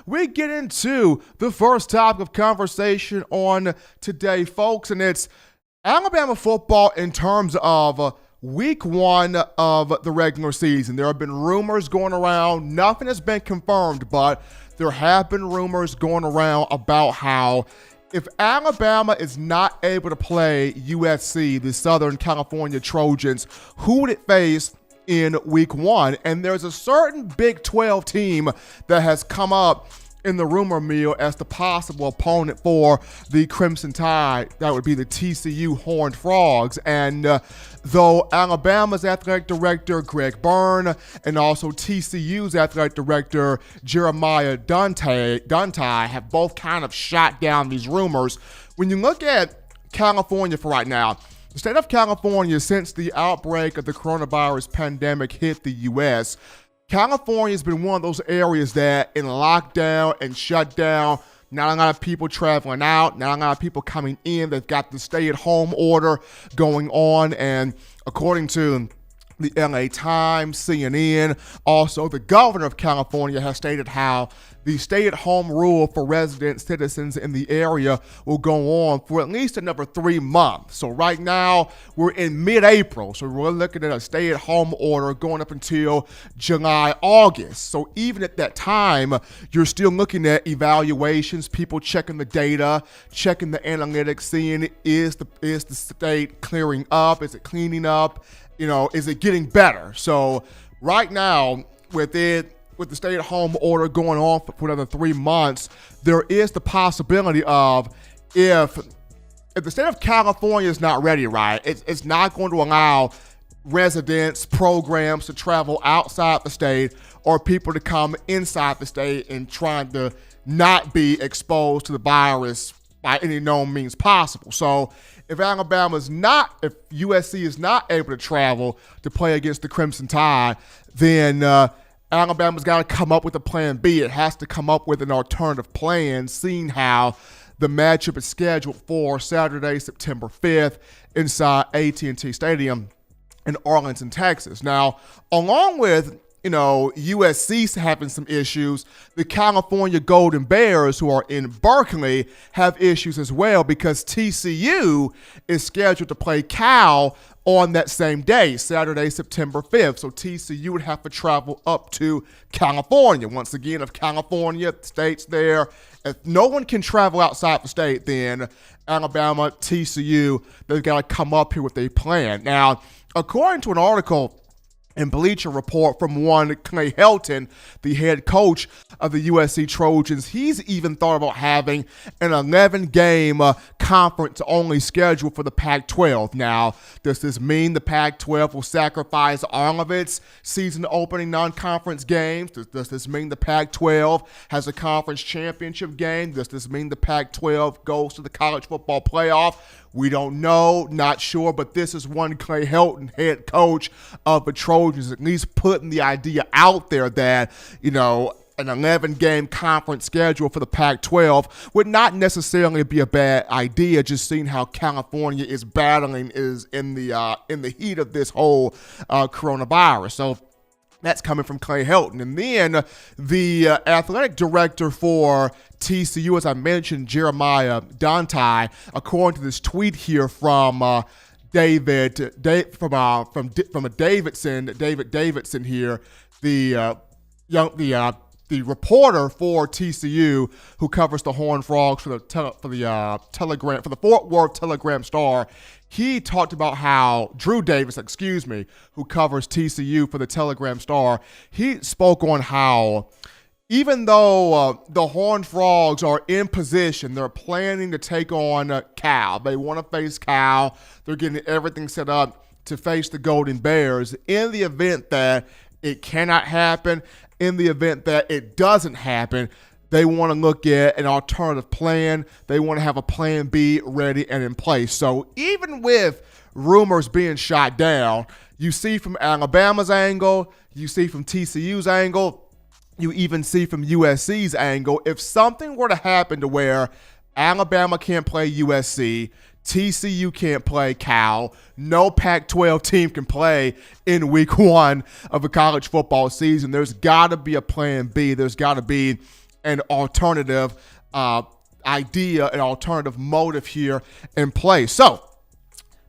We get into the first topic of conversation on today, folks, and it's Alabama football in terms of week one of the regular season. There have been rumors going around. Nothing has been confirmed, but there have been rumors going around about how if Alabama is not able to play USC, the Southern California Trojans, who would it face in week one? And there's a certain Big 12 team that has come up in the rumor mill as the possible opponent for the Crimson Tide. That would be the TCU Horned Frogs. And though Alabama's athletic director, Greg Byrne, and also TCU's athletic director, Jeremiah Duntai, have both kind of shot down these rumors, when you look at California for right now, the state of California, since the outbreak of the coronavirus pandemic hit the U.S., California has been one of those areas that in lockdown and shut down. Not a lot of people traveling out, not a lot of people coming in. They've got the stay-at-home order going on, and according to the LA Times, CNN, also the governor of California has stated how the stay-at-home rule for resident citizens in the area will go on for at least another 3 months. So right now, we're in mid-April, so we're looking at a stay-at-home order going up until July, August. So even at that time, you're still looking at evaluations, people checking the data, checking the analytics, seeing is the state clearing up, is it cleaning up, is it getting better? So right now, with the stay-at-home order going on for another 3 months, there is the possibility of if the state of California is not ready, right, it's not going to allow residents, programs to travel outside the state or people to come inside the state and trying to not be exposed to the virus by any known means possible. So if USC is not able to travel to play against the Crimson Tide, then Alabama's got to come up with a plan B. It has to come up with an alternative plan, seeing how the matchup is scheduled for Saturday, September 5th inside AT&T Stadium in Arlington, Texas. Now, along with USC having some issues, the California Golden Bears, who are in Berkeley, have issues as well because TCU is scheduled to play Cal on that same day, Saturday, September 5th. So TCU would have to travel up to California. Once again, if California, the state's there, if no one can travel outside the state, then Alabama, TCU, they've got to come up here with a plan. Now, according to an article in Bleacher Report from one Clay Helton, the head coach of the USC Trojans, he's even thought about having an 11-game conference-only schedule for the Pac-12. Now, does this mean the Pac-12 will sacrifice all of its season-opening non-conference games? Does this mean the Pac-12 has a conference championship game? Does this mean the Pac-12 goes to the college football playoff? We don't know, not sure, but this is one Clay Helton, head coach of the Trojans, at least putting the idea out there that, an 11-game conference schedule for the Pac-12 would not necessarily be a bad idea, just seeing how California is battling in the heat of this whole coronavirus. So that's coming from Clay Helton. And then the athletic director for TCU, as I mentioned, Jeremiah Duntai, according to this tweet here from David Davidson here, the reporter for TCU who covers the Horned Frogs for the Fort Worth Telegram Star. He talked about how Drew Davis, who covers TCU for the Telegram Star, he spoke on how even though the Horned Frogs are in position, they're planning to take on Cal. They want to face Cal. They're getting everything set up to face the Golden Bears. In the event that it cannot happen, in the event that it doesn't happen, they want to look at an alternative plan. They want to have a plan B ready and in place. So even with rumors being shot down, you see from Alabama's angle, you see from TCU's angle, you even see from USC's angle, if something were to happen to where Alabama can't play USC, TCU can't play Cal, no Pac-12 team can play in week one of a college football season, there's got to be a plan B. There's got to be an alternative idea, an alternative motive here in play. So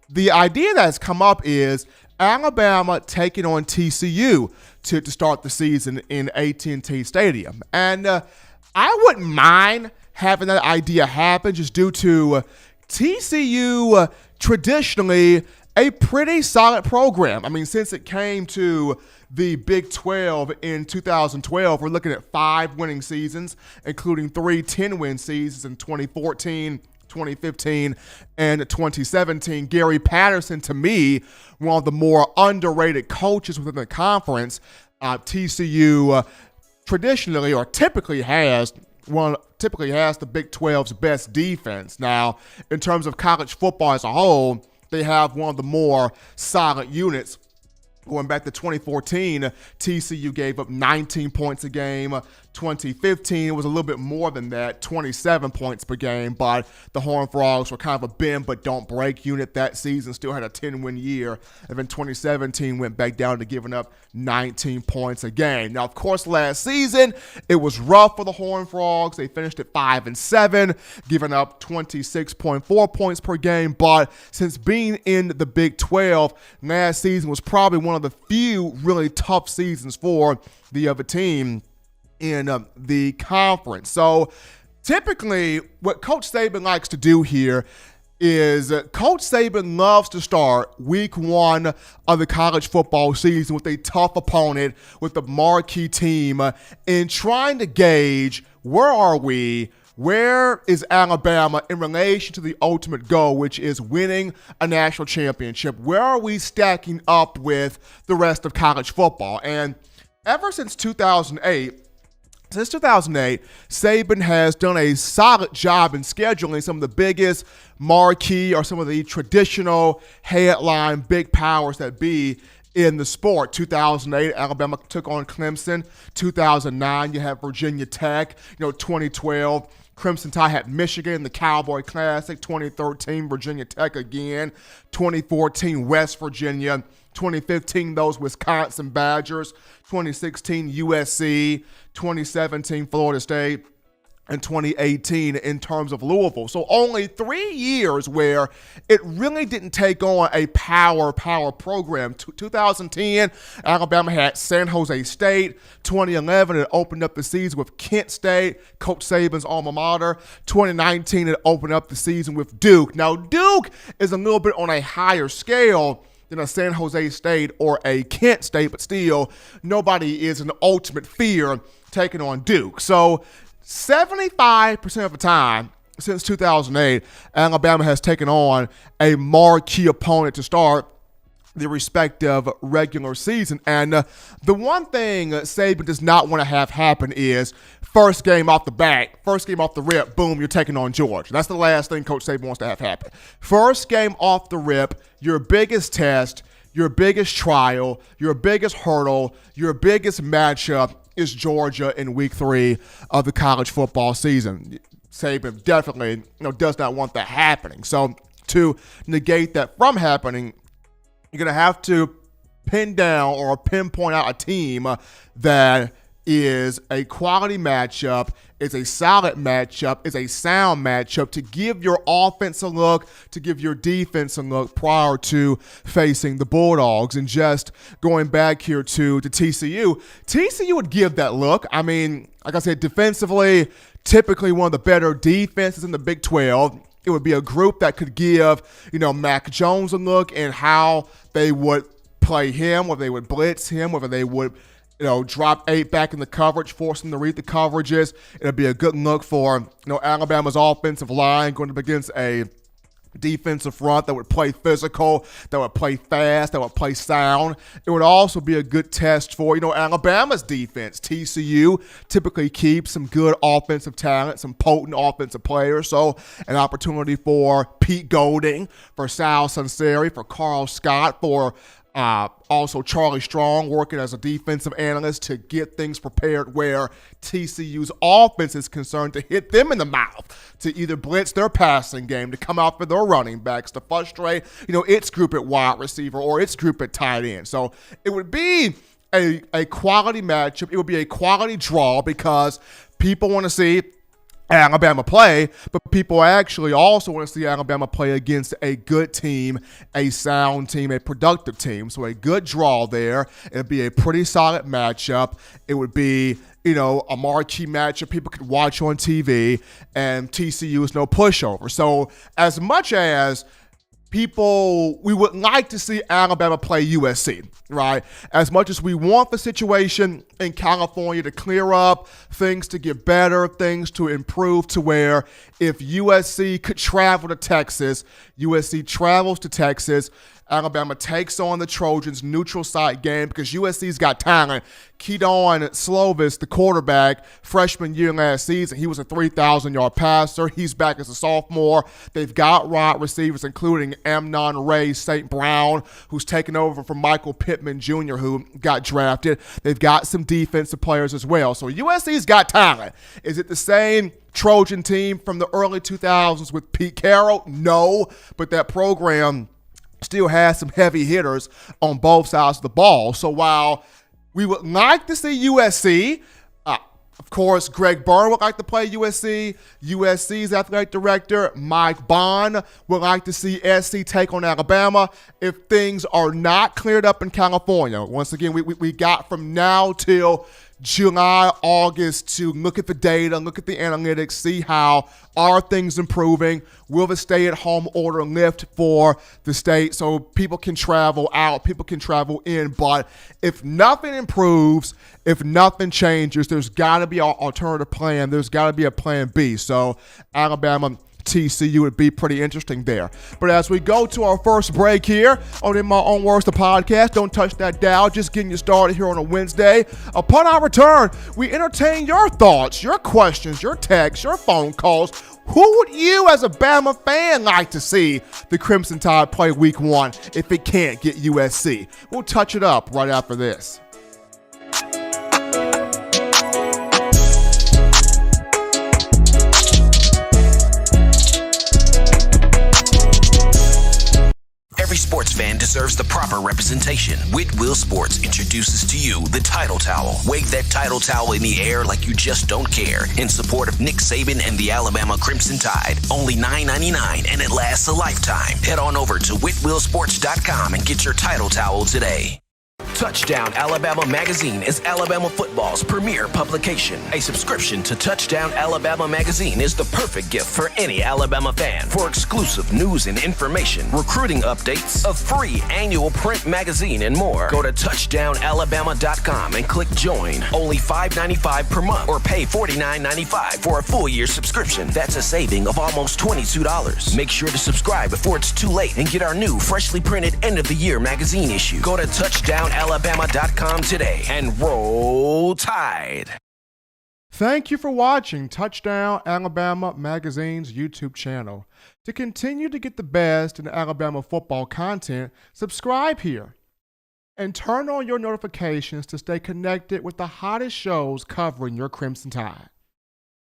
the idea that has come up is Alabama taking on TCU to start the season in AT&T Stadium. And I wouldn't mind having that idea happen just due to TCU traditionally a pretty solid program. I mean, since it came to the Big 12 in 2012, we're looking at 5 winning seasons, including 3 10-win seasons in 2014, 2015, and 2017. Gary Patterson, to me, one of the more underrated coaches within the conference. TCU traditionally or typically has the Big 12's best defense. Now, in terms of college football as a whole, they have one of the more solid units. Going back to 2014, TCU gave up 19 points a game. 2015 was a little bit more than that, 27 points per game, but the Horned Frogs were kind of a bend but don't break unit that season, still had a 10-win year, and then 2017 went back down to giving up 19 points a game. Now, of course, last season, it was rough for the Horned Frogs. They finished at 5-7, giving up 26.4 points per game, but since being in the Big 12, last season was probably one of the few really tough seasons for the other team in the conference. So typically what Coach Saban likes to do here is Coach Saban loves to start week 1 of the college football season with a tough opponent, with the marquee team, in trying to gauge where are we, where is Alabama in relation to the ultimate goal, which is winning a national championship? Where are we stacking up with the rest of college football? And ever since 2008, Saban has done a solid job in scheduling some of the biggest marquee or some of the traditional headline big powers that be in the sport. 2008, Alabama took on Clemson. 2009, you have Virginia Tech. 2012, Crimson Tide had Michigan, the Cowboy Classic. 2013, Virginia Tech again. 2014, West Virginia. 2015, those Wisconsin Badgers. 2016, USC. 2017, Florida State. And 2018 in terms of Louisville. So only 3 years where it really didn't take on a power program. 2010, Alabama had San Jose State. 2011, it opened up the season with Kent State, Coach Saban's alma mater. 2019, it opened up the season with Duke. Now, Duke is a little bit on a higher scale than a San Jose State or a Kent State, but still, nobody is in ultimate fear taking on Duke. So 75% of the time since 2008, Alabama has taken on a marquee opponent to start the respective regular season. And the one thing Saban does not want to have happen is first game off the rip, boom, you're taking on Georgia. That's the last thing Coach Saban wants to have happen. First game off the rip, your biggest test, your biggest trial, your biggest hurdle, your biggest matchup is Georgia in week 3 of the college football season. Saban definitely does not want that happening. So to negate that from happening, you're going to have to pin down or pinpoint out a team that is a quality matchup, is a solid matchup, is a sound matchup to give your offense a look, to give your defense a look prior to facing the Bulldogs. And just going back here to TCU, TCU would give that look. I mean, like I said, defensively, typically one of the better defenses in the Big 12. It would be a group that could give, Mac Jones a look and how they would play him, whether they would blitz him, whether they would drop 8 back in the coverage, force them to read the coverages. It'll be a good look for, Alabama's offensive line going up against a defensive front that would play physical, that would play fast, that would play sound. It would also be a good test for, Alabama's defense. TCU typically keeps some good offensive talent, some potent offensive players. So an opportunity for Pete Golding, for Sal Sunseri, for Carl Scott, for also Charlie Strong working as a defensive analyst to get things prepared where TCU's offense is concerned, to hit them in the mouth, to either blitz their passing game, to come out for their running backs, to frustrate, its group at wide receiver or its group at tight end. So it would be a quality matchup. It would be a quality draw because people want to see Alabama play, but people actually also want to see Alabama play against a good team, a sound team, a productive team. So a good draw there. It'd be a pretty solid matchup. It would be, a marquee matchup people could watch on TV, and TCU is no pushover. So as much as we would like to see Alabama play USC, right? As much as we want the situation in California to clear up, things to get better, things to improve to where if USC could travel to Texas, USC travels to Texas, Alabama takes on the Trojans, neutral site game, because USC's got talent. Keaton Slovis, the quarterback, freshman year last season, he was a 3,000-yard passer. He's back as a sophomore. They've got wide receivers, including Amnon Ray St. Brown, who's taken over from Michael Pittman Jr., who got drafted. They've got some defensive players as well. So USC's got talent. Is it the same Trojan team from the early 2000s with Pete Carroll? No, but that program still has some heavy hitters on both sides of the ball. So while we would like to see USC, of course, Greg Byrne would like to play USC. USC's athletic director, Mike Bond, would like to see SC take on Alabama. If things are not cleared up in California, once again, we got from now till July, August to look at the data, look at the analytics, see how are things improving. Will the stay-at-home order lift for the state so people can travel out, people can travel in? But if nothing improves, if nothing changes, there's got to be an alternative plan. There's got to be a plan B. So Alabama TCU would be pretty interesting there. But as we go to our first break here on In My Own Words, the podcast, don't touch that dial, just getting you started here on a Wednesday. Upon our return, we entertain your thoughts, your questions, your texts, your phone calls. Who would you as a Bama fan like to see the Crimson Tide play week 1 if it can't get USC? We'll touch it up right after this. Every sports fan deserves the proper representation. Whitwell Sports introduces to you the Title Towel. Wave that Title Towel in the air like you just don't care in support of Nick Saban and the Alabama Crimson Tide. Only $9.99 and it lasts a lifetime. Head on over to whitwellsports.com and get your Title Towel today. Touchdown Alabama Magazine is Alabama football's premier publication. A subscription to Touchdown Alabama Magazine is the perfect gift for any Alabama fan. For exclusive news and information, recruiting updates, a free annual print magazine, and more, go to touchdownalabama.com and click join. Only $5.95 per month or pay $49.95 for a full year subscription. That's a saving of almost $22. Make sure to subscribe before it's too late and get our new freshly printed end of the year magazine issue. Go to touchdownalabama.com today and roll Tide. Thank you for watching Touchdown Alabama Magazine's YouTube channel. To continue to get the best in Alabama football content, subscribe here and turn on your notifications to stay connected with the hottest shows covering your Crimson Tide.